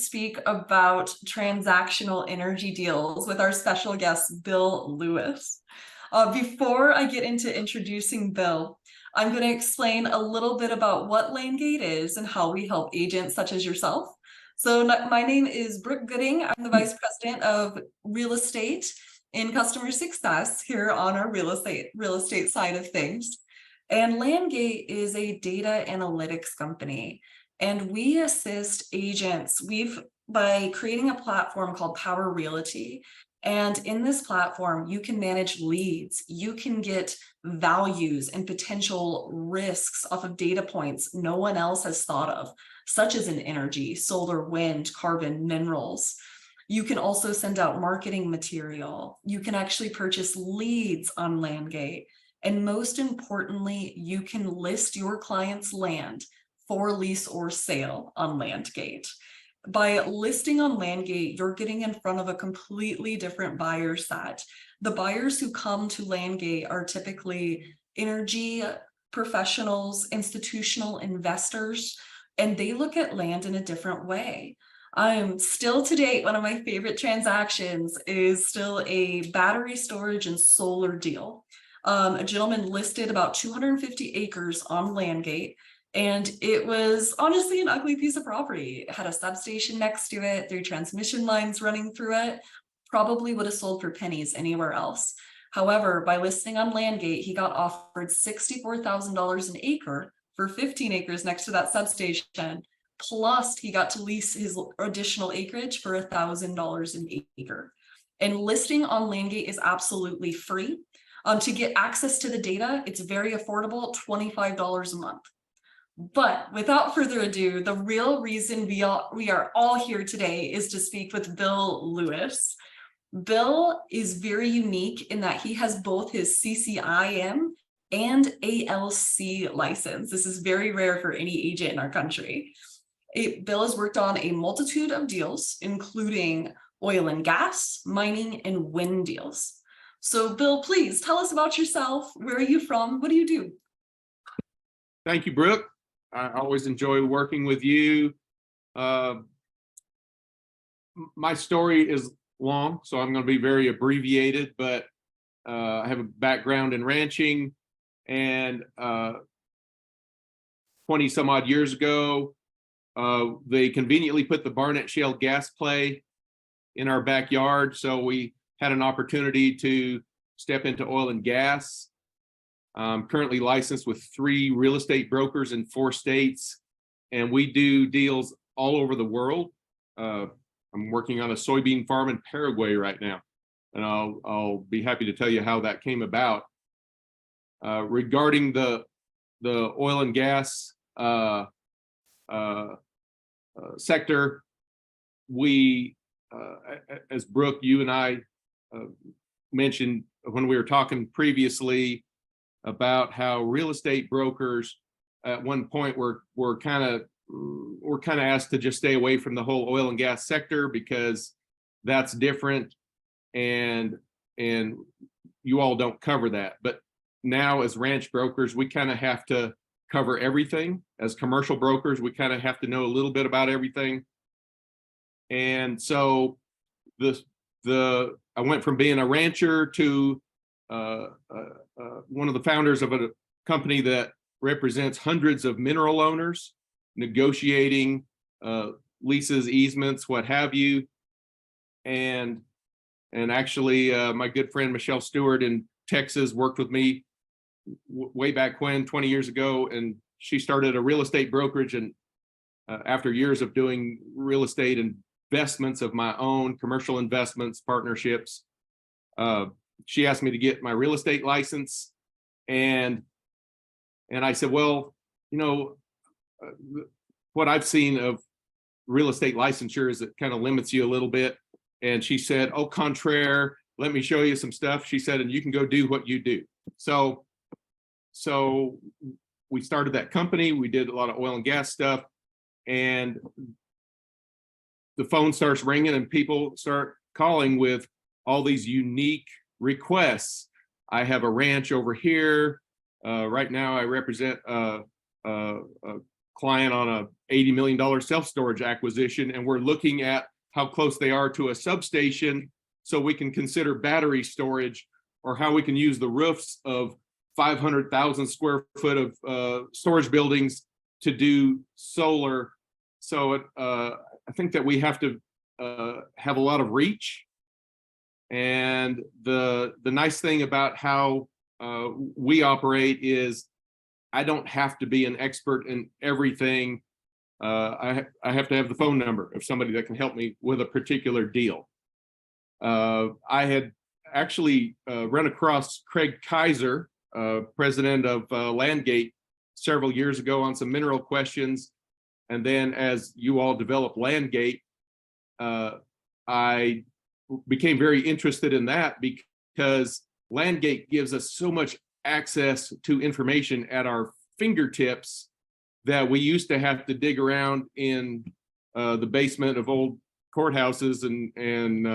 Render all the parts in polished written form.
speak about transactional energy deals with our special guest, Bill Lewis. Before I get into introducing Bill, I'm going to explain a little bit about what LandGate is and how we help agents such as yourself. So my name is Brooke Gooding. I'm the Vice President of Real Estate in Customer Success here on our real estate side of things. And LandGate is a data analytics company. And we assist agents by creating a platform called Power Realty. And in this platform, you can manage leads, you can get values and potential risks off of data points no one else has thought of, such as in energy, solar, wind, carbon, minerals. You can also send out marketing material. You can actually purchase leads on LandGate. And most importantly, you can list your client's land for lease or sale on LandGate. By listing on LandGate, you're getting in front of a completely different buyer set. The buyers who come to LandGate are typically energy professionals, institutional investors, and they look at land in a different way. Still to date, one of my favorite transactions is still a battery storage and solar deal. A gentleman listed about 250 acres on LandGate. And it was honestly an ugly piece of property. It had a substation next to it, 3 transmission lines running through it. Probably would have sold for pennies anywhere else. However, by listing on LandGate, he got offered $64,000 an acre for 15 acres next to that substation. Plus, he got to lease his additional acreage for $1,000 an acre. And listing on LandGate is absolutely free. To get access to the data, it's very affordable, $25 a month. But without further ado, the real reason we are all here today is to speak with Bill Lewis. Bill is very unique in that he has both his CCIM and ALC license. This is very rare for any agent in our country. Bill has worked on a multitude of deals, including oil and gas, mining, and wind deals. So Bill, please tell us about yourself. Where are you from? What do you do? Thank you, Brooke. I always enjoy working with you. My story is long, so I'm going to be very abbreviated, but I have a background in ranching, and 20 some odd years ago, they conveniently put the Barnett Shale gas play in our backyard, so we had an opportunity to step into oil and gas. I'm currently licensed with 3 real estate brokers in 4 states, and we do deals all over the world. I'm working on a soybean farm in Paraguay right now, and I'll be happy to tell you how that came about. Regarding the oil and gas sector, we, as Brooke, you and I mentioned when we were talking previously about how real estate brokers at one point were kind of asked to just stay away from the whole oil and gas sector because that's different, and you all don't cover that. But now as ranch brokers, we kind of have to cover everything. As commercial brokers, we kind of have to know a little bit about everything. And so I went from being a rancher to one of the founders of a company that represents hundreds of mineral owners, negotiating leases, easements, what have you. And actually, my good friend Michelle Stewart in Texas worked with me way back when, 20 years ago, and she started a real estate brokerage. And after years of doing real estate investments of my own, commercial investments, partnerships, she asked me to get my real estate license, and I said, well, you know, what I've seen of real estate licensure is it kind of limits you a little bit. And she said, au contraire, let me show you some stuff. She said, and you can go do what you do. So we started that company. We did a lot of oil and gas stuff, and the phone starts ringing and people start calling with all these unique requests. I have a ranch over here. Right now I represent a client on a $80 million self-storage acquisition, and we're looking at how close they are to a substation so we can consider battery storage, or how we can use the roofs of 500,000 square foot of storage buildings to do solar. So I think that we have to have a lot of reach. And the nice thing about how we operate is I don't have to be an expert in everything. I have to have the phone number of somebody that can help me with a particular deal. I had actually run across Craig Kaiser, president of Landgate, several years ago on some mineral questions. And then as you all developed Landgate, I became very interested in that because Landgate gives us so much access to information at our fingertips that we used to have to dig around in the basement of old courthouses and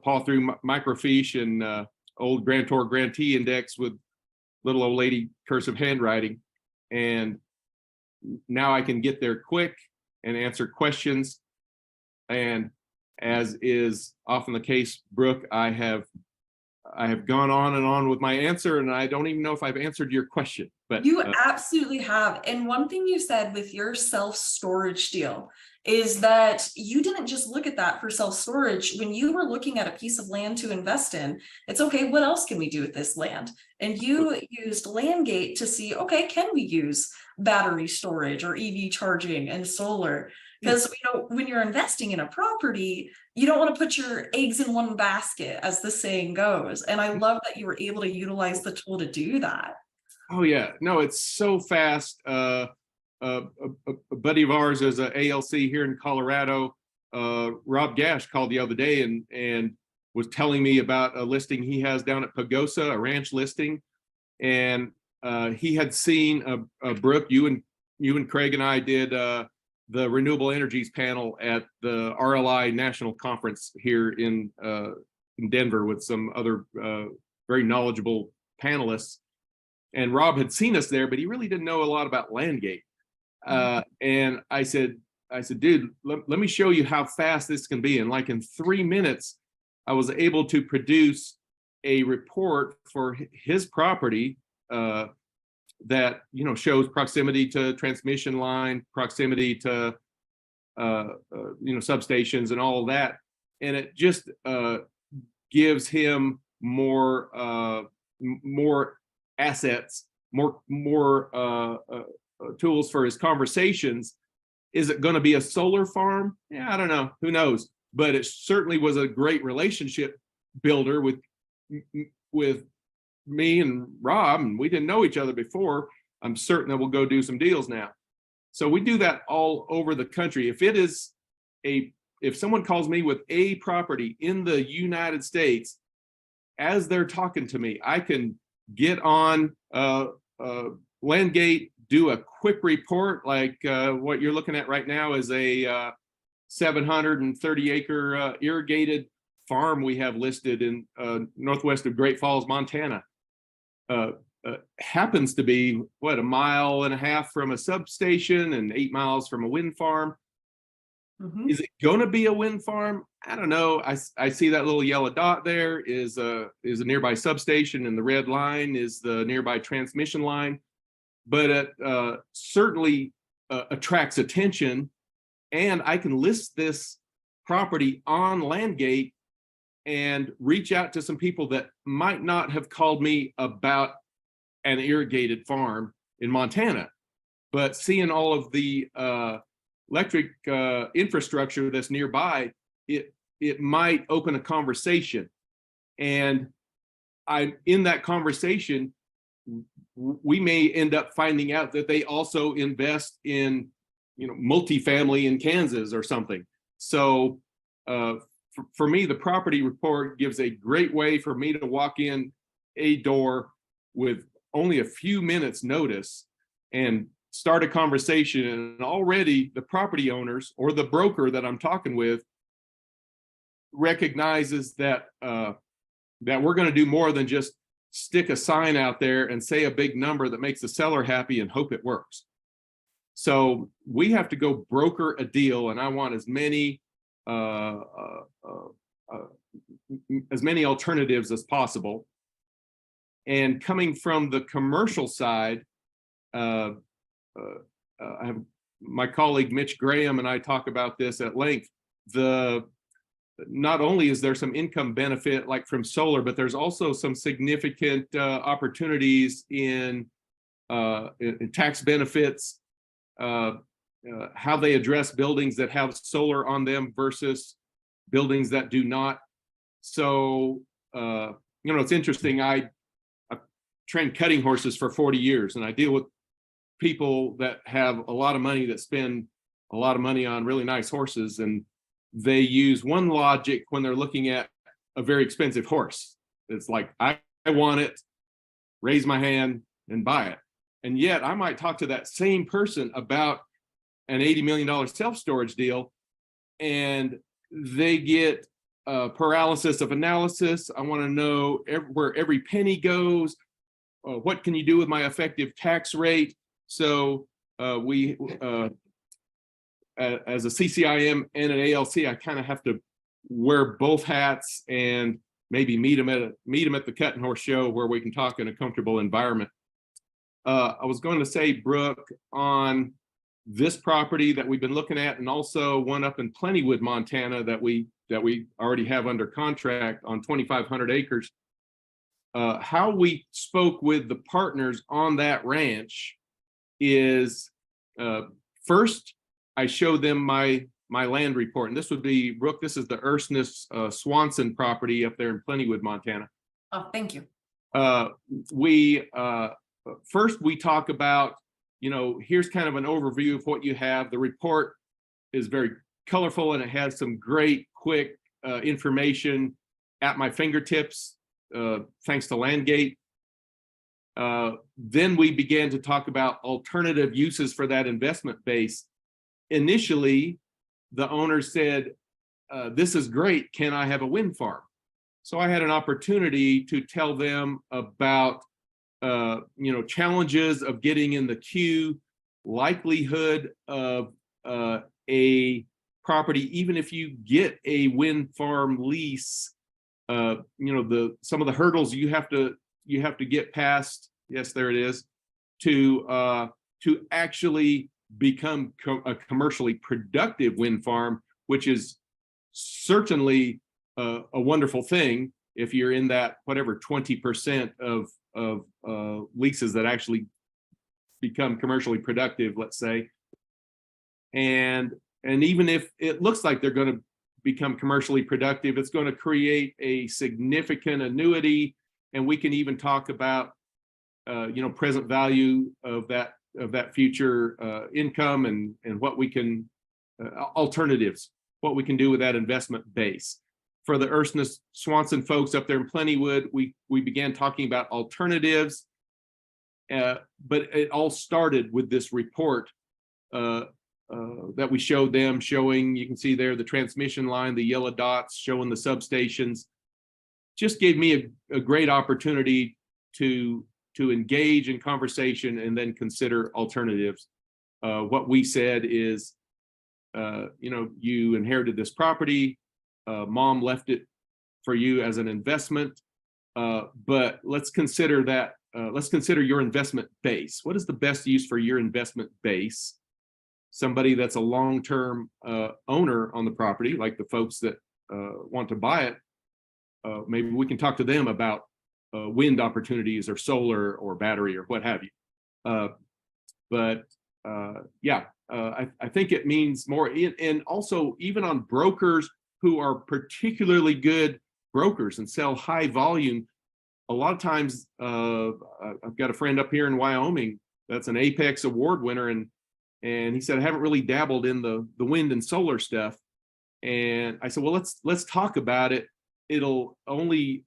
paw through microfiche and old grantor grantee index with little old lady cursive handwriting. And now I can get there quick and answer questions. And as is often the case, Brooke, I have gone on and on with my answer, and I don't even know if I've answered your question. But you absolutely have. And one thing you said with your self-storage deal is that you didn't just look at that for self-storage. When you were looking at a piece of land to invest in, it's okay, what else can we do with this land? And you used Landgate to see, okay, can we use battery storage or EV charging and solar? Because when you're investing in a property, you don't want to put your eggs in one basket, as the saying goes. And I love that you were able to utilize the tool to do that. Oh yeah, no, it's so fast. A buddy of ours is a ALC here in Colorado. Rob Gash called the other day and was telling me about a listing he has down at Pagosa, a ranch listing, and he had seen Brooke. You and Craig and I did the Renewable Energies panel at the RLI National Conference here in Denver with some other very knowledgeable panelists. And Rob had seen us there, but he really didn't know a lot about Landgate. And I said, dude, let me show you how fast this can be. And like in 3 minutes, I was able to produce a report for his property that shows proximity to transmission line, proximity to substations and all of that. And it just gives him more assets, more tools for his conversations. Is it going to be a solar farm? Yeah, I don't know. Who knows? But it certainly was a great relationship builder with me and Rob, and we didn't know each other before. I'm certain that we'll go do some deals now. So we do that all over the country. If someone calls me with a property in the United States, as they're talking to me, I can get on Landgate, do a quick report like what you're looking at right now is a 730 acre irrigated farm we have listed in northwest of Great Falls, Montana. Happens to be what, 1.5 miles from a substation and 8 miles from a wind farm. Is it going to be a wind farm? I don't know. I see that little yellow dot there is a nearby substation, and the red line is the nearby transmission line. But it certainly attracts attention, and I can list this property on Landgate and reach out to some people that might not have called me about an irrigated farm in Montana, but seeing all of the electric infrastructure that's nearby, it might open a conversation. And in that conversation, we may end up finding out that they also invest in multifamily in Kansas or something. So for me, the property report gives a great way for me to walk in a door with only a few minutes notice and start a conversation. And already the property owners or the broker that I'm talking with recognizes that that we're going to do more than just stick a sign out there and say a big number that makes the seller happy and hope it works. So we have to go broker a deal, and I want as many alternatives as possible. And coming from the commercial side, I have my colleague Mitch Graham and I talk about this at length. Not only is there some income benefit like from solar, but there's also some significant opportunities in tax benefits, how they address buildings that have solar on them versus buildings that do not. So, it's interesting. I've trained cutting horses for 40 years, and I deal with people that have a lot of money, that spend a lot of money on really nice horses, and they use one logic when they're looking at a very expensive horse. It's like, I want it, raise my hand and buy it. And yet I might talk to that same person about an $80 million self-storage deal, and they get paralysis of analysis. I want to know where every penny goes. What can you do with my effective tax rate? So we, as a CCIM and an ALC, I kind of have to wear both hats and maybe meet them at the Cutting Horse Show where we can talk in a comfortable environment. I was going to say, Brooke, on this property that we've been looking at, and also one up in Plentywood, Montana, that we already have under contract on 2,500 acres. How we spoke with the partners on that ranch is, first, I showed them my land report, and this would be, Brooke, this is the Ursness Swanson property up there in Plentywood, Montana. Oh, thank you. First, we talk about, here's kind of an overview of what you have. The report is very colorful, and it has some great, quick information at my fingertips, thanks to Landgate. Then we began to talk about alternative uses for that investment base. Initially, the owner said, this is great, can I have a wind farm? So I had an opportunity to tell them about challenges of getting in the queue, likelihood of a property, even if you get a wind farm lease, some of the hurdles you have to get past. Yes, there it is, to actually become a commercially productive wind farm, which is certainly a wonderful thing if you're in that whatever 20% of leases that actually become commercially productive, let's say. And even if it looks like they're going to become commercially productive, it's going to create a significant annuity, and we can even talk about present value of that future income, and what we can alternatives, what we can do with that investment base. For the Ursness Swanson folks up there in Plentywood, we began talking about alternatives, but it all started with this report that we showed them, showing, you can see there the transmission line, the yellow dots showing the substations. Just gave me a great opportunity to engage in conversation and then consider alternatives. What we said is, you inherited this property, mom left it for you as an investment, but let's consider that. Let's consider your investment base. What is the best use for your investment base? Somebody that's a long-term owner on the property, like the folks that want to buy it, maybe we can talk to them about wind opportunities or solar or battery or what have you. I think it means more. And also, even on brokers who are particularly good brokers and sell high volume, a lot of times, I've got a friend up here in Wyoming that's an Apex Award winner, and he said, I haven't really dabbled in the wind and solar stuff. And I said, well, let's talk about it. It'll only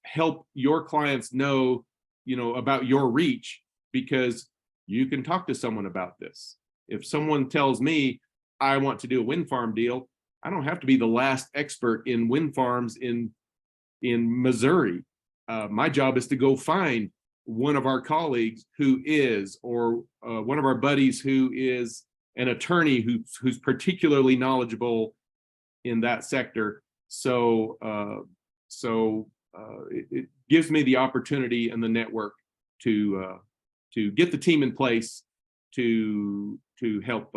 help your clients know, about your reach, because you can talk to someone about this. If someone tells me I want to do a wind farm deal, I don't have to be the last expert in wind farms in Missouri. My job is to go find one of our colleagues who is, or one of our buddies who is an attorney who's particularly knowledgeable in that sector. So it gives me the opportunity and the network to get the team in place to help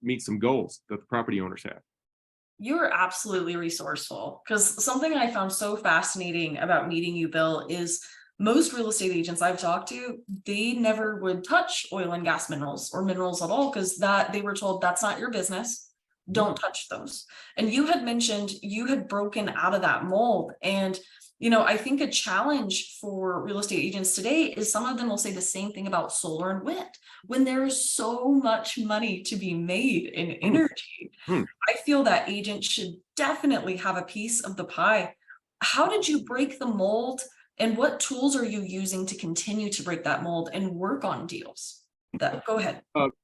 meet some goals that the property owners have. You're absolutely resourceful, because something I found so fascinating about meeting you, Bill, is most real estate agents I've talked to, they never would touch oil and gas minerals or minerals at all, because that they were told that's not your business. Don't touch those. And you had mentioned you had broken out of that mold. And, you know, I think a challenge for real estate agents today is some of them will say the same thing about solar and wind. When there is so much money to be made in energy, I feel that agents should definitely have a piece of the pie. How did you break the mold, and what tools are you using to continue to break that mold and work on deals? Go ahead.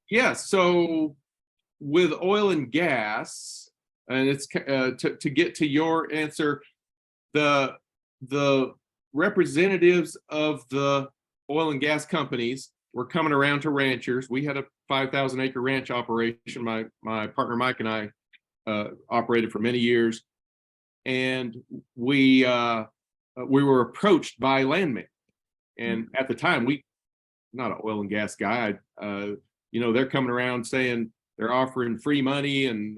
Yeah, so with oil and gas, and it's to get to your answer, the representatives of the oil and gas companies were coming around to ranchers. We had a 5,000 acre ranch operation. My partner Mike and I operated for many years, and we were approached by landmen. And at the time, not an oil and gas guy, they're coming around saying they're offering free money and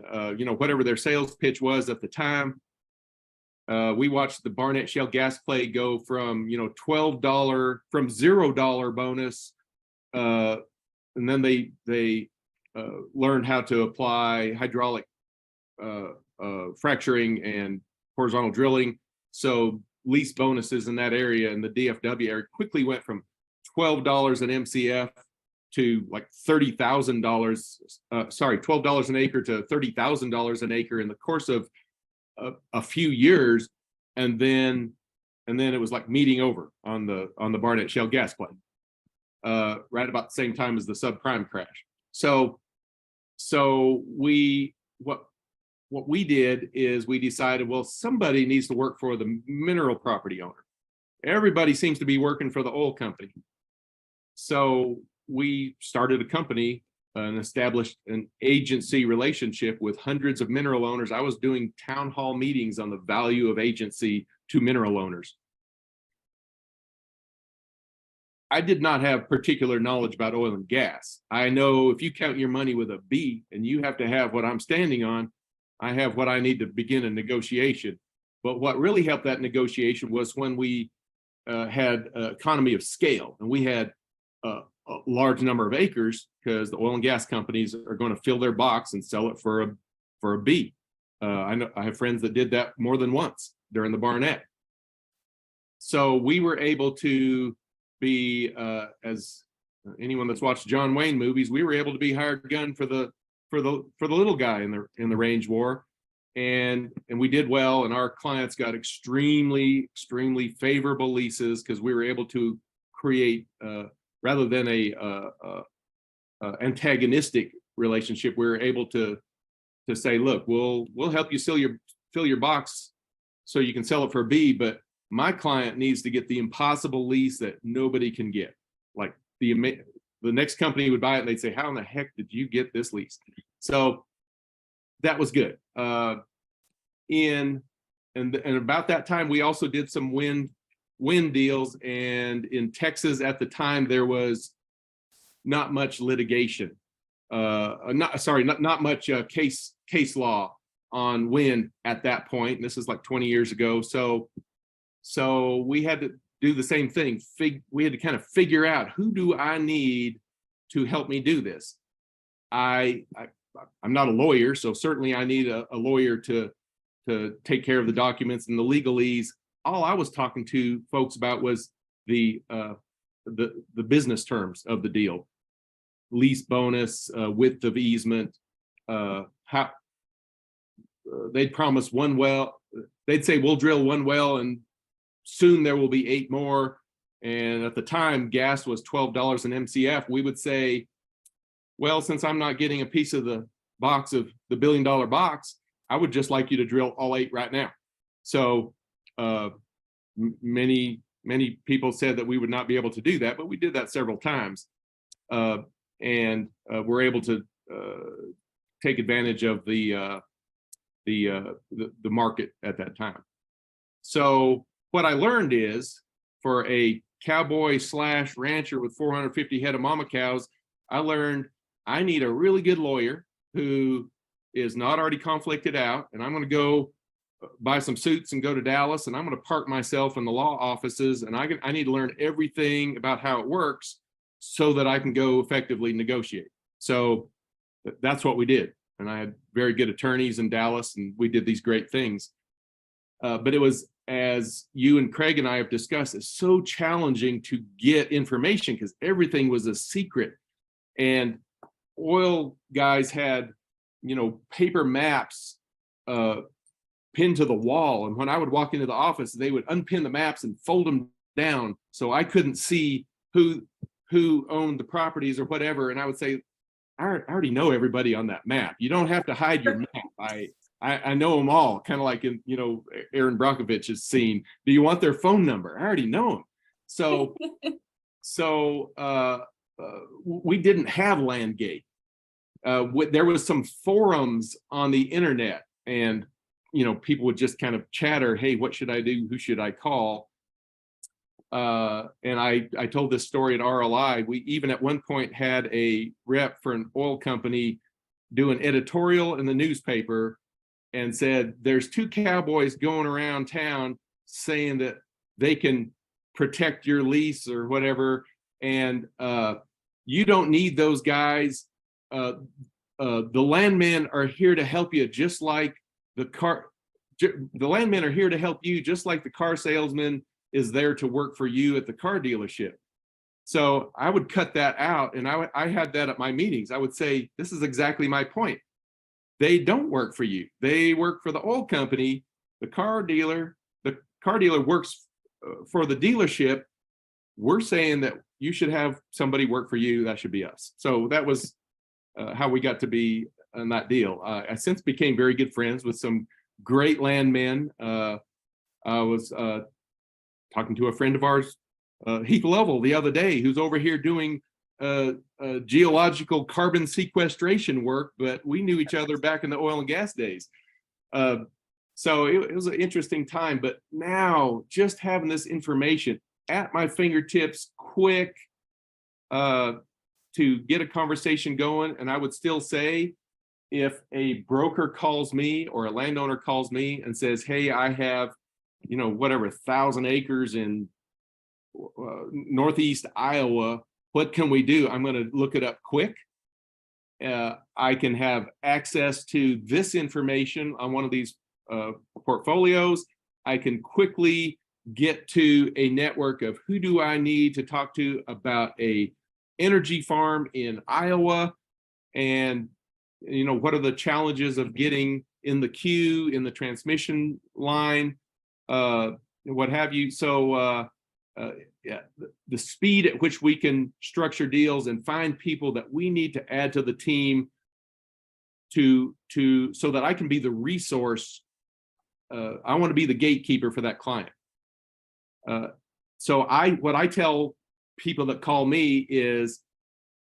whatever their sales pitch was at the time. We watched the Barnett Shale gas play go from $12 from $0 bonus, and then they learned how to apply hydraulic fracturing and horizontal drilling. So lease bonuses in that area, in the DFW area, quickly went from $12 an MCF to like $30,000, $12 an acre to $30,000 an acre in the course of a few years. And then it was like meeting over on the Barnett Shale gas play, right about the same time as the subprime crash. So what we did is we decided, well, somebody needs to work for the mineral property owner. Everybody seems to be working for the oil company. So we started a company and established an agency relationship with hundreds of mineral owners. I was doing town hall meetings on the value of agency to mineral owners. I did not have particular knowledge about oil and gas. I know if you count your money with a B and you have to have what I'm standing on, I have what I need to begin a negotiation. But what really helped that negotiation was when we had economy of scale, and we had a large number of acres, because the oil and gas companies are going to fill their box and sell it for a B. I know I have friends that did that more than once during the Barnett. So we were able to be, as anyone that's watched John Wayne movies, we were able to be hired gun for the little guy in the range war, and we did well, and our clients got extremely favorable leases because we were able to create, rather than a antagonistic relationship, we were able to say, look, we'll help you fill your box so you can sell it for a B, but my client needs to get the impossible lease that nobody can get. Like the next company would buy it and they'd say, how in the heck did you get this lease? So that was good. And about that time, we also did some wind deals. And in Texas at the time, there was not much litigation, not much case law on wind at that point. And this is like 20 years ago. So we had to do the same thing. We had to kind of figure out, who do I need to help me do this? I'm not a lawyer, so certainly I need a lawyer to take care of the documents and the legalese. All I was talking to folks about was the business terms of the deal, lease bonus, width of easement, how they'd promise one well. They'd say, we'll drill one well and soon there will be 8 more. And at the time, gas was $12 an MCF. We would say, well, since I'm not getting a piece of the box of the $1 billion box, I would just like you to drill all 8 right now. So many many people said that we would not be able to do that, but we did that several times, and we're able to take advantage of the market at that time. So what I learned is, for a cowboy / rancher with 450 head of mama cows, I learned I need a really good lawyer who is not already conflicted out, and I'm going to go buy some suits and go to Dallas, and I'm going to park myself in the law offices, and I need to learn everything about how it works so that I can go effectively negotiate. So that's what we did. And I had very good attorneys in Dallas, and we did these great things. But it was, as you and Craig and I have discussed, it's so challenging to get information because everything was a secret. And oil guys had, paper maps pinned to the wall. And when I would walk into the office, they would unpin the maps and fold them down so I couldn't see who owned the properties or whatever. And I would say, I already know everybody on that map. You don't have to hide your map. I know them all, kind of like in, Aaron Brockovich's scene. Do you want their phone number? I already know them. So we didn't have Landgate. There was some forums on the internet, and people would just kind of chatter, hey, what should I do? Who should I call? And I told this story at RLI. We even at one point had a rep for an oil company do an editorial in the newspaper and said, there's 2 cowboys going around town saying that they can protect your lease or whatever. And you don't need those guys. The landmen are here to help you, just like the landmen are here to help you, just like the car salesman is there to work for you at the car dealership. So I would cut that out, and I had that at my meetings. I would say, this is exactly my point. They don't work for you. They work for the oil company. The car dealer works for the dealership. We're saying that you should have somebody work for you. That should be us. So that was how we got to be on that deal. I since became very good friends with some great landmen. I was talking to a friend of ours, Heath Lovell, the other day, who's over here doing geological carbon sequestration work, but we knew each other back in the oil and gas days. So it was an interesting time, but now just having this information at my fingertips, quick, to get a conversation going. And I would still say, if a broker calls me or a landowner calls me and says, hey, I have, 1,000 acres in Northeast Iowa, what can we do? I'm going to look it up quick. I can have access to this information on one of these portfolios. I can quickly get to a network of who do I need to talk to about a energy farm in Iowa, and what are the challenges of getting in the queue, in the transmission line, what have you. So yeah, the speed at which we can structure deals and find people that we need to add to the team so that I can be the resource. I want to be the gatekeeper for that client. So what I tell people that call me is,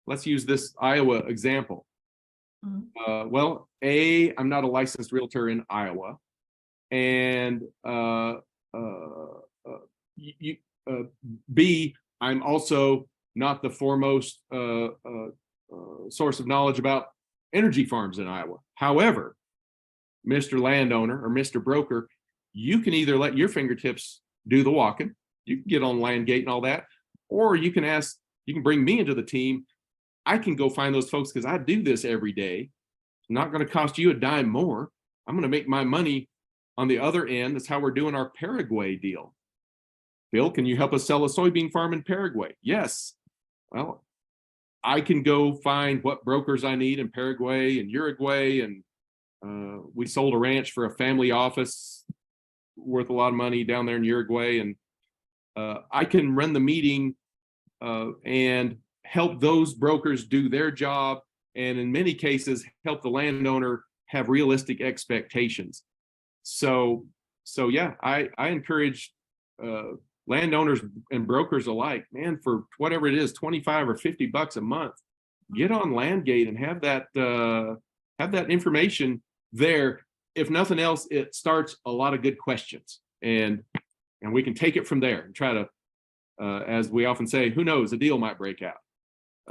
let's use this Iowa example. Mm-hmm. Well, A, I'm not a licensed realtor in Iowa, and B, I'm also not the foremost source of knowledge about energy farms in Iowa. However, Mr. Landowner or Mr. Broker, you can either let your fingertips do the walking, you can get on Landgate and all that, or you can bring me into the team. I can go find those folks because I do this every day. It's not going to cost you a dime more. I'm going to make my money on the other end. That's how we're doing our Paraguay deal. Bill, can you help us sell a soybean farm in Paraguay? Yes. Well, I can go find what brokers I need in Paraguay and Uruguay. And we sold a ranch for a family office worth a lot of money down there in Uruguay. And I can run the meeting and help those brokers do their job. And in many cases, help the landowner have realistic expectations. So yeah, I encourage landowners and brokers alike, man, for whatever it is, 25 or 50 bucks a month, get on Landgate and have that information there. If nothing else, it starts a lot of good questions, and we can take it from there and try to, as we often say, who knows, a deal might break out.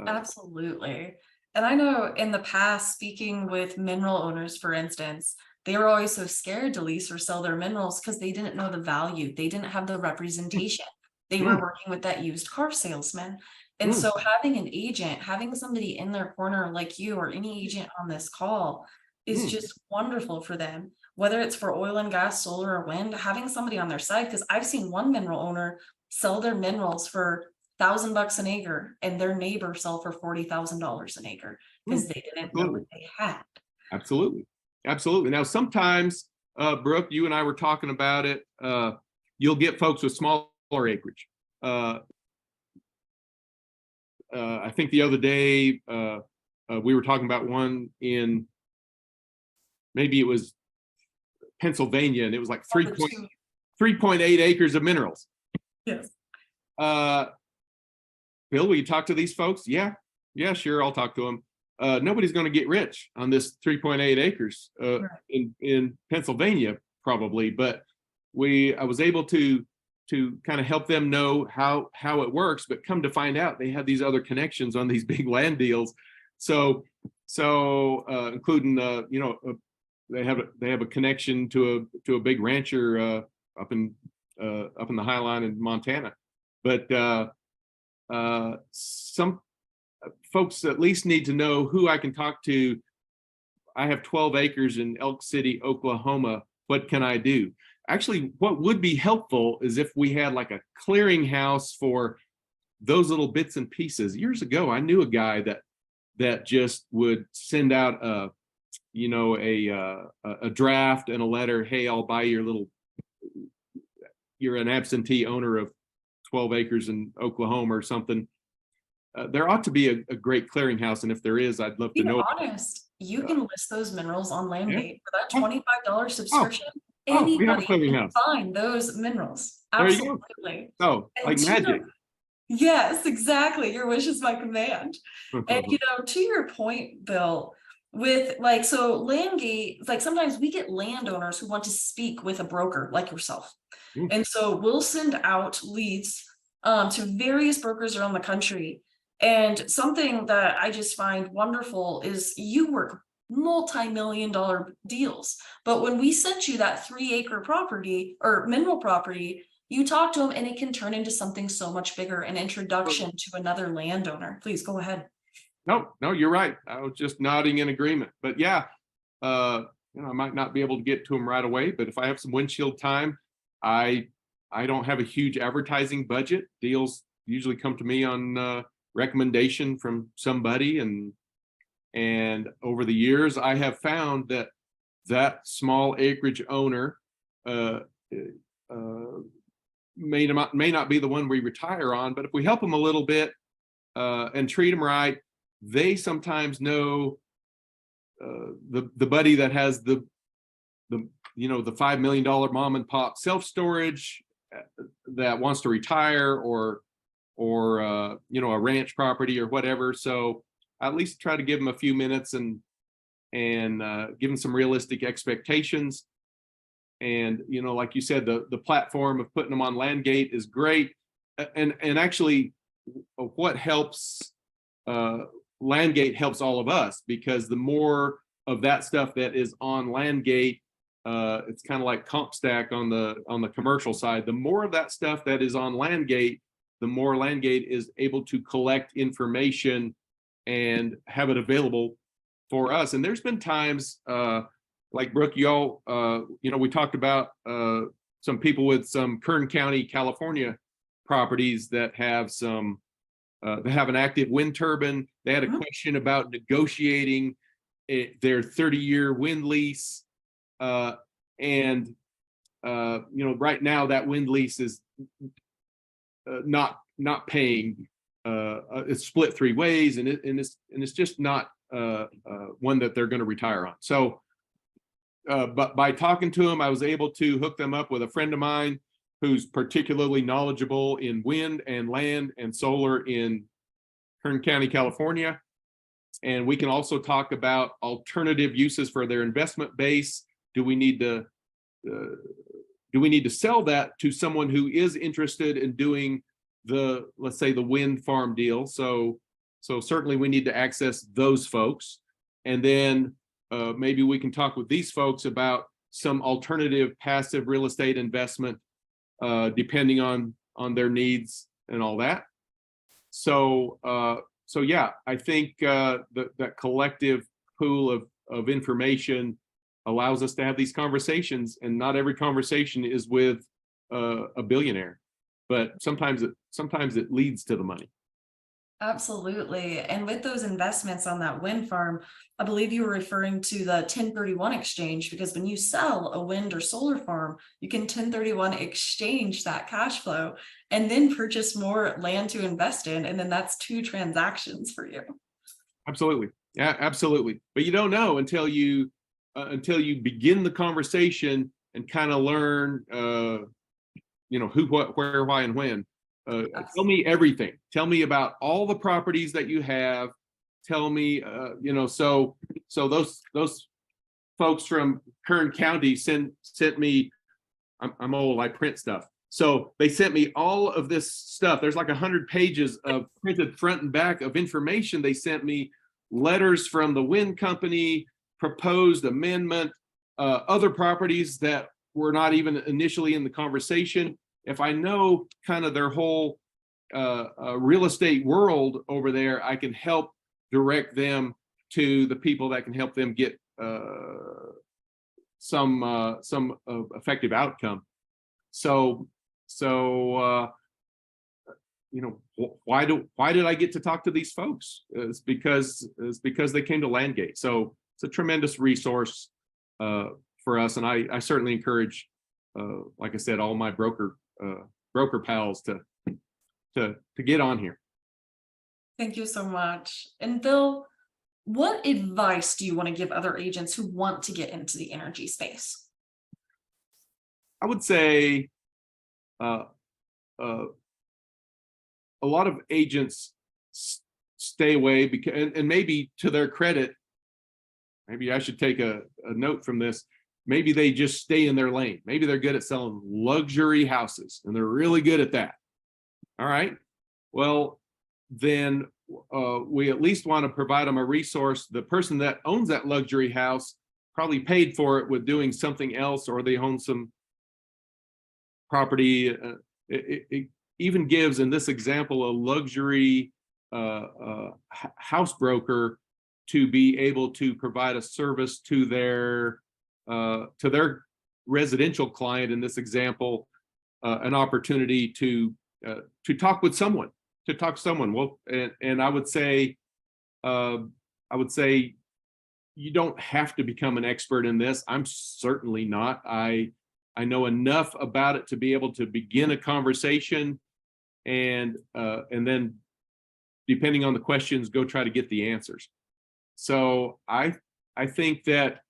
Absolutely. And I know in the past, speaking with mineral owners, for instance, they were always so scared to lease or sell their minerals because they didn't know the value. They didn't have the representation. They were working with that used car salesman. And so having an agent, having somebody in their corner like you or any agent on this call is just wonderful for them. Whether it's for oil and gas, solar, or wind, having somebody on their side, because I've seen one mineral owner sell their minerals for $1,000 an acre and their neighbor sell for $40,000 an acre because they didn't know what they had. Absolutely. Absolutely. Now, sometimes, Brooke, you and I were talking about it. You'll get folks with smaller acreage. I think the other day we were talking about one in, maybe it was Pennsylvania, and it was like 3.8 acres of minerals. Yes. Bill, will you talk to these folks? Yeah, sure, I'll talk to them. Nobody's going to get rich on this 3.8 acres in Pennsylvania, probably, but I was able to kind of help them know how it works, but come to find out they have these other connections on these big land deals. So including they have a connection to a big rancher up in the High Line in Montana, but some folks at least need to know who I can talk to. I have 12 acres in Elk City, Oklahoma. What can I do? Actually, what would be helpful is if we had like a clearinghouse for those little bits and pieces. Years ago, I knew a guy that just would send out a draft and a letter. Hey, I'll buy you're an absentee owner of 12 acres in Oklahoma or something. There ought to be a great clearinghouse, and if there is, I'd love to know. To be honest, you can list those minerals on Landgate for that $25 subscription. Anybody can find those minerals. Absolutely. Oh, like magic. Yes, exactly. Your wish is my command. And to your point, Bill, with so Landgate, sometimes we get landowners who want to speak with a broker like yourself. And so we'll send out leads to various brokers around the country. And something that I just find wonderful is you work multi-million-dollar deals. But when we sent you that 3-acre property or mineral property, you talk to them and it can turn into something so much bigger, an introduction to another landowner. Please go ahead. No, you're right. I was just nodding in agreement. But yeah, I might not be able to get to them right away, but if I have some windshield time, I don't have a huge advertising budget. Deals usually come to me on recommendation from somebody, and over the years I have found that small acreage owner may not be the one we retire on, but if we help them a little bit and treat them right, they sometimes know the buddy that has the $5 million mom and pop self-storage that wants to retire, or a ranch property or whatever. So I at least try to give them a few minutes and give them some realistic expectations. And like you said, the platform of putting them on Landgate is great. And actually, what helps Landgate helps all of us, because the more of that stuff that is on Landgate, it's kind of like CompStack on the commercial side. The more of that stuff that is on Landgate, the more Landgate is able to collect information and have it available for us. And there's been times, like Brooke, y'all, we talked about some people with some Kern County, California properties that have they have an active wind turbine. They had a question about negotiating their 30-year wind lease. And right now that wind lease is not paying. It's split 3 ways, and it's just not one that they're going to retire on. So, but by talking to them, I was able to hook them up with a friend of mine who's particularly knowledgeable in wind and land and solar in Kern County, California. And we can also talk about alternative uses for their investment base. Do we need to sell that to someone who is interested in doing let's say the wind farm deal? So certainly we need to access those folks. And then maybe we can talk with these folks about some alternative passive real estate investment, depending on their needs and all that. So yeah, I think that collective pool of information allows us to have these conversations, and not every conversation is with a billionaire, but sometimes it leads to the money. Absolutely. And with those investments on that wind farm, I believe you were referring to the 1031 exchange, because when you sell a wind or solar farm, you can 1031 exchange that cash flow and then purchase more land to invest in. And then that's 2 transactions for you. Absolutely. Yeah, absolutely. But you don't know until you begin the conversation and kind of learn, who, what, where, why, and when. Tell me everything. Tell me about all the properties that you have. Tell me, so those folks from Kern County sent me. I'm old. I print stuff. So they sent me all of this stuff. There's like 100 pages of printed front and back of information. They sent me letters from the wind company, proposed amendment, other properties that were not even initially in the conversation. If I know kind of their whole real estate world over there, I can help direct them to the people that can help them get some effective outcome. So why did I get to talk to these folks? It's because they came to Landgate. So it's a tremendous resource for us, and I certainly encourage, like I said, all my broker pals to get on here. Thank you so much. And Bill, what advice do you want to give other agents who want to get into the energy space? I would say a lot of agents stay away because, and maybe to their credit, maybe I should take a note from this. Maybe they just stay in their lane. Maybe they're good at selling luxury houses and they're really good at that. All right. Well, then we at least want to provide them a resource. The person that owns that luxury house probably paid for it with doing something else, or they own some property. It even gives, in this example, a luxury house broker to be able to provide a service to their residential client, in this example, an opportunity to talk with someone, Well, and I would say you don't have to become an expert in this. I'm certainly not. I know enough about it to be able to begin a conversation, and then, depending on the questions, go try to get the answers. So I think that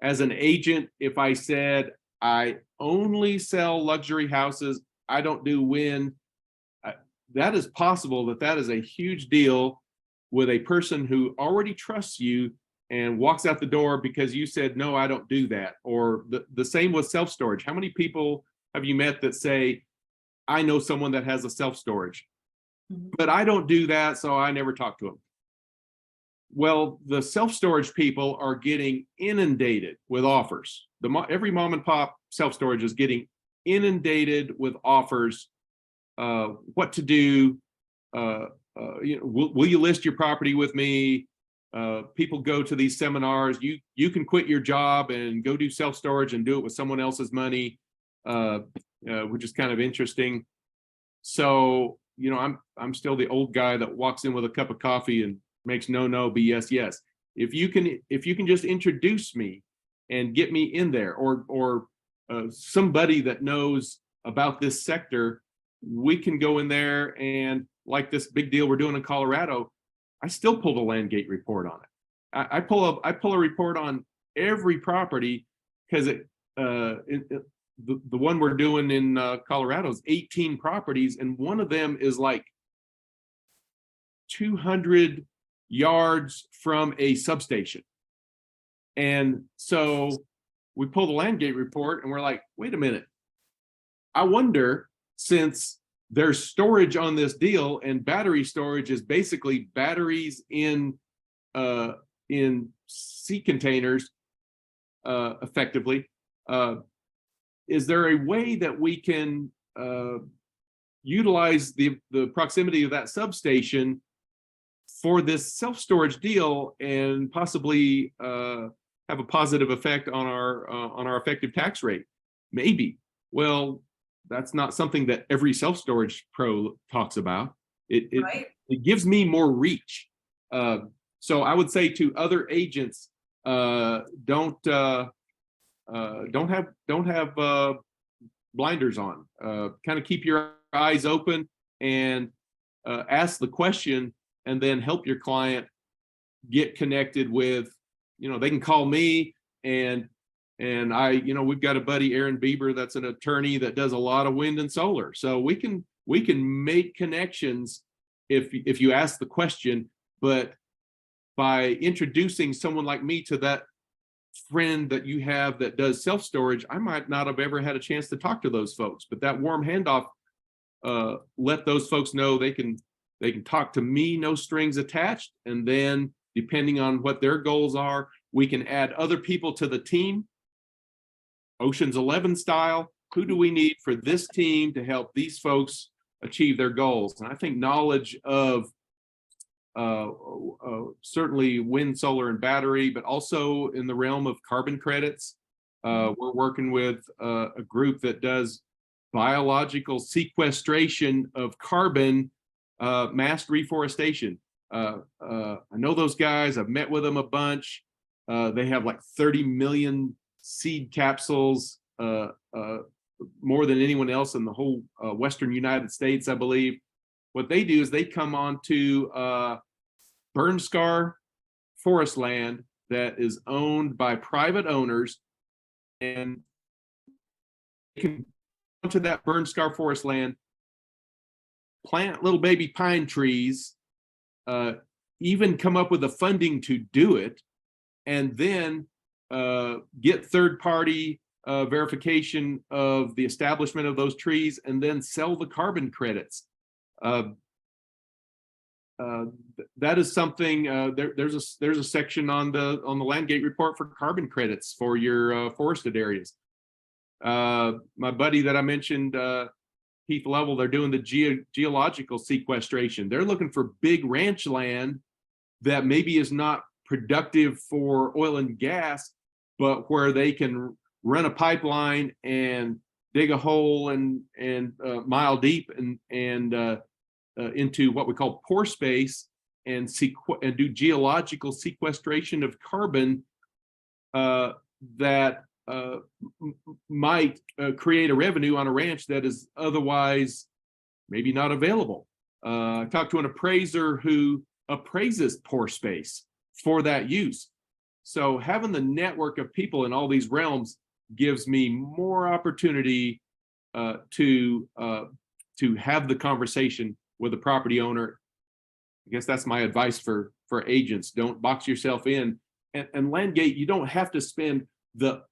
as an agent, if I said I only sell luxury houses, I don't do wind, that is possible. That is a huge deal with a person who already trusts you and walks out the door because you said, no, I don't do that. Or the same with self-storage. How many people have you met that say, I know someone that has a self-storage, but I don't do that, so I never talk to them? Well, the self-storage people are getting inundated with offers. Every mom and pop self-storage is getting inundated with offers. What to do? Will you list your property with me? People go to these seminars. You can quit your job and go do self-storage and do it with someone else's money, which is kind of interesting. So I'm still the old guy that walks in with a cup of coffee and makes no be yes. If you can just introduce me and get me in there, or somebody that knows about this sector, we can go in there, and like this big deal we're doing in Colorado, I still pulled a Landgate report on it. I pull a report on every property because the one we're doing in Colorado is 18 properties, and one of them is like 200 yards from a substation. And so we pull the Landgate report and we're like, wait a minute. I wonder, since there's storage on this deal, and battery storage is basically batteries in sea containers, effectively, is there a way that we can utilize the proximity of that substation for this self-storage deal and possibly have a positive effect on our effective tax rate? Maybe. Well, that's not something that every self-storage pro talks about. Right. It gives me more reach. So I would say to other agents, don't have blinders on. Kind of keep your eyes open and ask the question, and then help your client get connected with, they can call me, and I, we've got a buddy, Aaron Bieber, that's an attorney that does a lot of wind and solar. So we can make connections if you ask the question. But by introducing someone like me to that friend that you have that does self-storage, I might not have ever had a chance to talk to those folks. But that warm handoff, let those folks know they can talk to me, no strings attached. And then depending on what their goals are, we can add other people to the team, Ocean's 11 style. Who do we need for this team to help these folks achieve their goals? And I think knowledge of certainly wind, solar, and battery, but also in the realm of carbon credits. We're working with a group that does biological sequestration of carbon, mass reforestation. I know those guys. I've met with them a bunch. They have like 30 million seed capsules, more than anyone else in the whole Western United States, I believe. What they do is they come onto burn scar forest land that is owned by private owners, and they can come onto that burn scar forest land, plant little baby pine trees, even come up with the funding to do it, and then get third-party verification of the establishment of those trees, and then sell the carbon credits. That is something. There's a section on the Landgate report for carbon credits for your forested areas. My buddy that I mentioned, Heath Level, they're doing the geological sequestration. They're looking for big ranch land that maybe is not productive for oil and gas, but where they can run a pipeline and dig a hole and mile deep and into what we call pore space and do geological sequestration of carbon that might create a revenue on a ranch that is otherwise maybe not available. I talked to an appraiser who appraises pore space for that use. So having the network of people in all these realms gives me more opportunity to have the conversation with a property owner. I guess that's my advice for agents. Don't box yourself in. And Landgate, you don't have to spend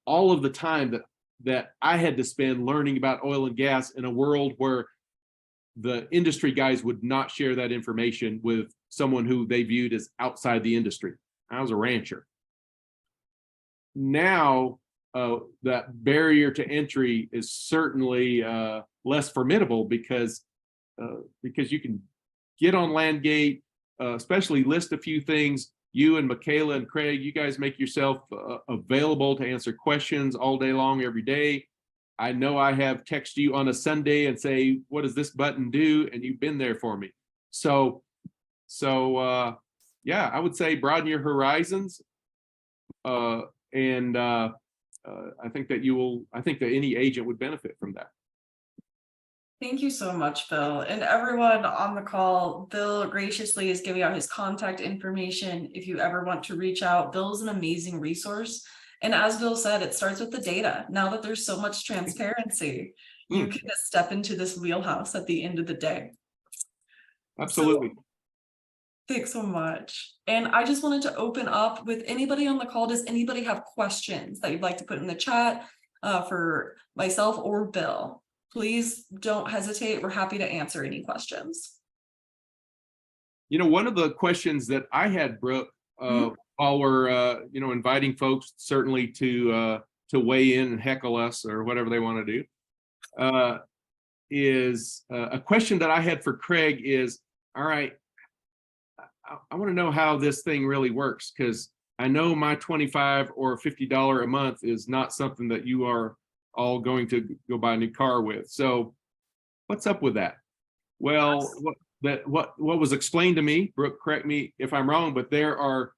all of the time that I had to spend learning about oil and gas in a world where the industry guys would not share that information with someone who they viewed as outside the industry. I was a rancher. Now, that barrier to entry is certainly less formidable because you can get on Landgate, especially list a few things. You and Michaela and Craig, you guys make yourself available to answer questions all day long, every day. I know I have texted you on a Sunday and say, what does this button do? And you've been there for me. So yeah, I would say broaden your horizons. And I think that any agent would benefit from that. Thank you so much, Bill. And everyone on the call, Bill graciously is giving out his contact information. If you ever want to reach out, Bill's an amazing resource. And as Bill said, it starts with the data. Now that there's so much transparency, you can just step into this wheelhouse at the end of the day. Absolutely. So, thanks so much. And I just wanted to open up with anybody on the call. Does anybody have questions that you'd like to put in the chat for myself or Bill? Please don't hesitate. We're happy to answer any questions. You know, one of the questions that I had, Brooke, while we're inviting folks certainly to weigh in and heckle us or whatever they want to do, is a question that I had for Craig is, all right, I want to know how this thing really works, because I know my $25 or $50 a month is not something that you are all going to go buy a new car with. So what's up with that? Well, what was explained to me, Brooke, correct me if I'm wrong, but there are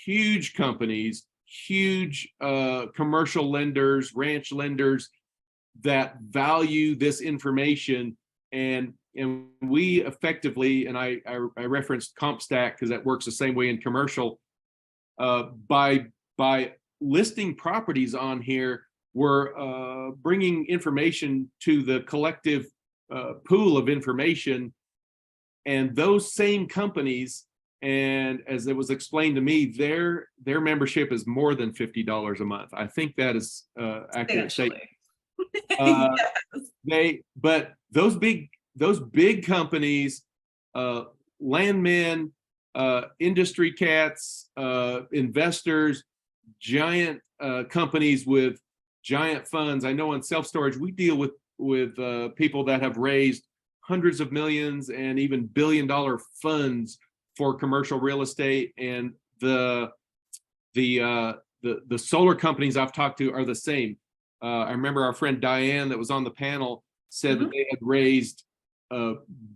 huge companies, huge commercial lenders, ranch lenders that value this information, and we effectively, and I referenced CompStack because that works the same way in commercial. By listing properties on here, we're bringing information to the collective pool of information, and those same companies, and as it was explained to me, their membership is more than $50 a month. I think that is accurate statement. But those big companies, landmen, industry cats, investors, giant companies with giant funds. I know in self-storage, we deal with people that have raised hundreds of millions and even billion-dollar funds for commercial real estate, and the solar companies I've talked to are the same. I remember our friend Diane that was on the panel said that they had raised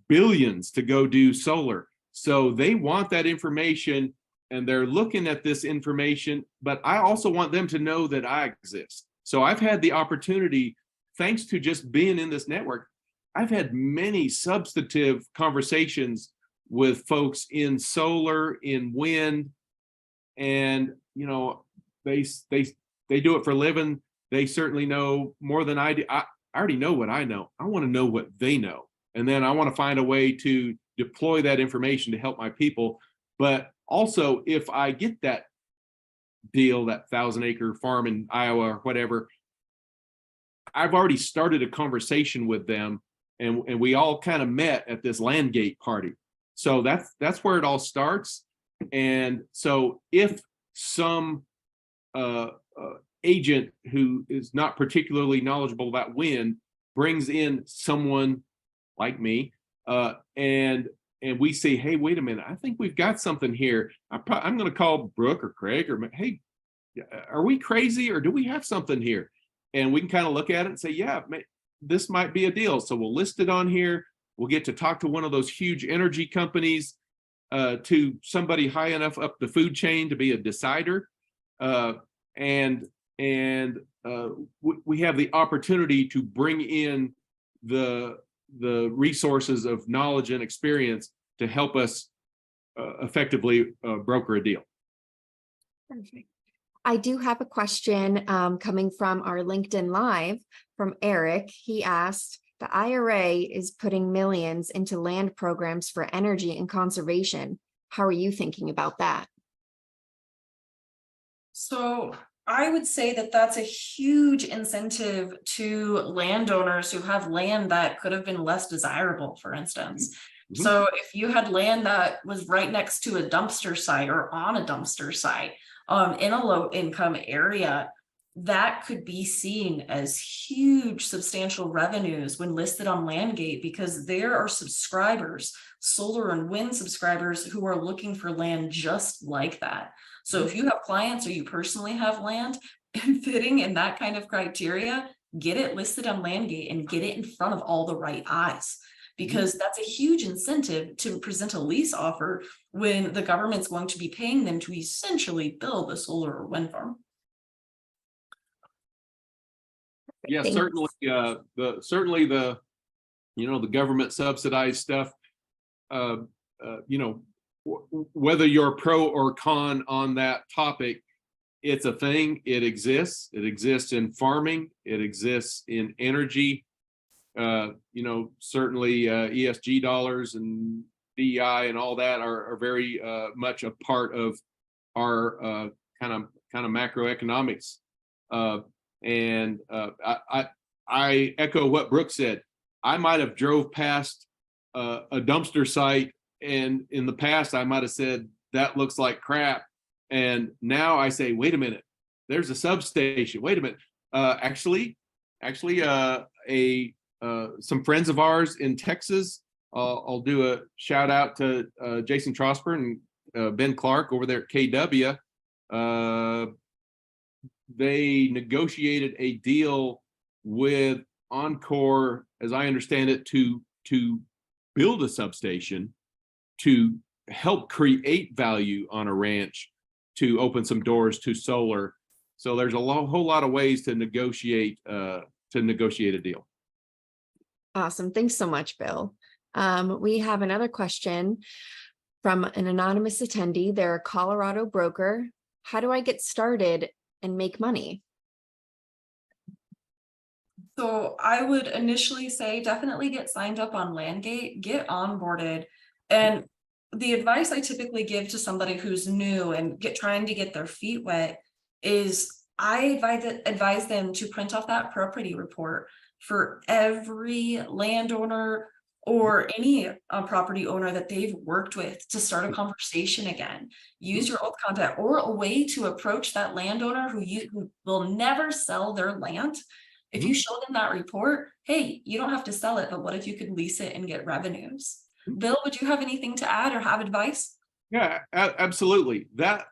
billions to go do solar. So they want that information and they're looking at this information, but I also want them to know that I exist. So I've had the opportunity, thanks to just being in this network, I've had many substantive conversations with folks in solar, in wind, and they do it for a living. They certainly know more than I do. I already know what I know. I want to know what they know. And then I want to find a way to deploy that information to help my people. But also, if I get that deal, that 1,000-acre farm in Iowa or whatever, I've already started a conversation with them, and we all kind of met at this Landgate party. So that's where it all starts. And so if some agent who is not particularly knowledgeable about wind brings in someone like me, and we say, hey, wait a minute, I think we've got something here. I'm going to call Brooke or Craig, or, hey, are we crazy, or do we have something here? And we can kind of look at it and say, yeah, this might be a deal. So we'll list it on here. We'll get to talk to one of those huge energy companies, to somebody high enough up the food chain to be a decider. And we have the opportunity to bring in the resources of knowledge and experience to help us effectively broker a deal. Perfect. I do have a question coming from our LinkedIn Live from Eric. He asked, the IRA is putting millions into land programs for energy and conservation. How are you thinking about that? So I would say that that's a huge incentive to landowners who have land that could have been less desirable, for instance. So if you had land that was right next to a dumpster site or on a dumpster site in a low income area, that could be seen as huge substantial revenues when listed on Landgate, because there are subscribers, solar and wind subscribers, who are looking for land just like that. So if you have clients or you personally have land fitting in that kind of criteria, get it listed on Landgate and get it in front of all the right eyes, because that's a huge incentive to present a lease offer when the government's going to be paying them to essentially build a solar or wind farm. Yeah, certainly. The government subsidized stuff. Whether you're pro or con on that topic, it's a thing. It exists. It exists in farming. It exists in energy. Certainly ESG dollars and DEI and all that are very much a part of our kind of macroeconomics. I echo what Brooke said. I might have drove past a dumpster site, and in the past I might have said that looks like crap, and now I say, wait a minute, there's a substation. Wait a minute, some friends of ours in Texas. I'll do a shout out to Jason Trosper and Ben Clark over there at KW. They negotiated a deal with Encore, as I understand it, to build a substation to help create value on a ranch, to open some doors to solar. So there's a whole lot of ways to negotiate a deal. Awesome. Thanks so much, Bill. We have another question from an anonymous attendee. They're a Colorado broker. How do I get started and make money? So I would initially say definitely get signed up on Landgate, get onboarded. And the advice I typically give to somebody who's new and trying to get their feet wet is I advise them to print off that property report for every landowner or any property owner that they've worked with, to start a conversation again. Use your old contact or a way to approach that landowner who will never sell their land. If you show them that report, hey, you don't have to sell it, but what if you could lease it and get revenues? Bill, would you have anything to add or have advice? Yeah, absolutely. That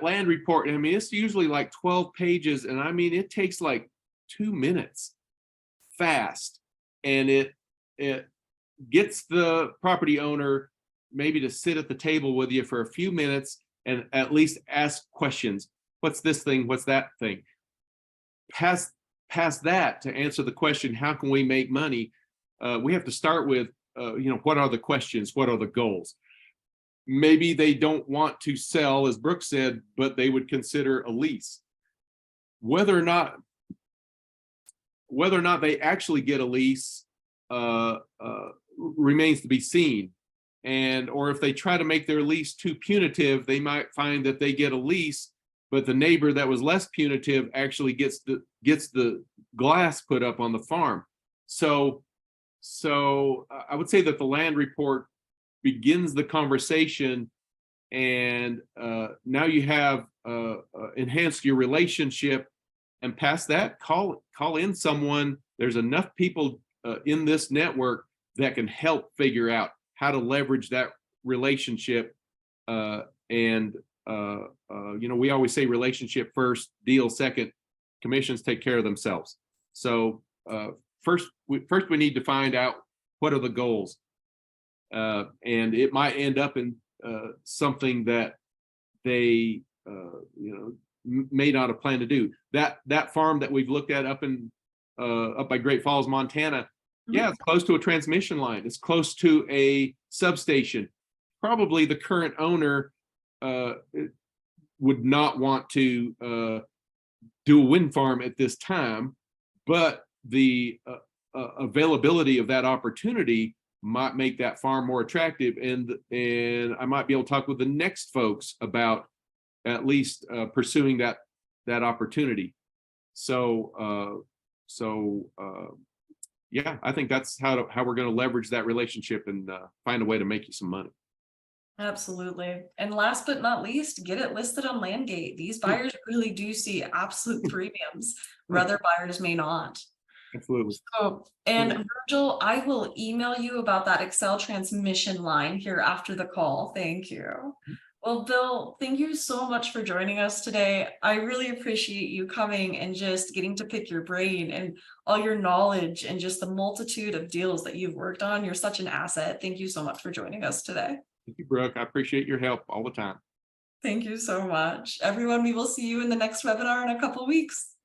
land report, I mean, it's usually like 12 pages, and I mean, it takes like 2 minutes fast, and it gets the property owner maybe to sit at the table with you for a few minutes and at least ask questions. What's this thing? What's that thing? Past that, to answer the question, how can we make money? We have to start with, what are the questions? What are the goals? Maybe they don't want to sell, as Brooke said, but they would consider a lease. Whether or not they actually get a lease remains to be seen. Or if they try to make their lease too punitive, they might find that they get a lease, but the neighbor that was less punitive actually gets the glass put up on the farm. So I would say that the land report begins the conversation, and now you have enhanced your relationship. And past that, call in someone. There's enough people in this network that can help figure out how to leverage that relationship. We always say relationship first, deal second, commissions take care of themselves. So first we need to find out what are the goals, and it might end up in something that they may not have planned to do. That farm that we've looked at up by Great Falls, Montana, yeah, it's close to a transmission line. It's close to a substation. Probably the current owner would not want to do a wind farm at this time, but the availability of that opportunity might make that farm more attractive, and I might be able to talk with the next folks about at least pursuing that opportunity. Yeah, I think that's how we're going to leverage that relationship and find a way to make you some money. Absolutely. And last but not least, get it listed on Landgate. These buyers really do see absolute premiums where other buyers may not. Absolutely. So, and Virgil, I will email you about that Excel transmission line here after the call. Thank you. Well, Bill, thank you so much for joining us today. I really appreciate you coming and just getting to pick your brain and all your knowledge and just the multitude of deals that you've worked on. You're such an asset. Thank you so much for joining us today. Thank you, Brooke. I appreciate your help all the time. Thank you so much. Everyone, we will see you in the next webinar in a couple weeks.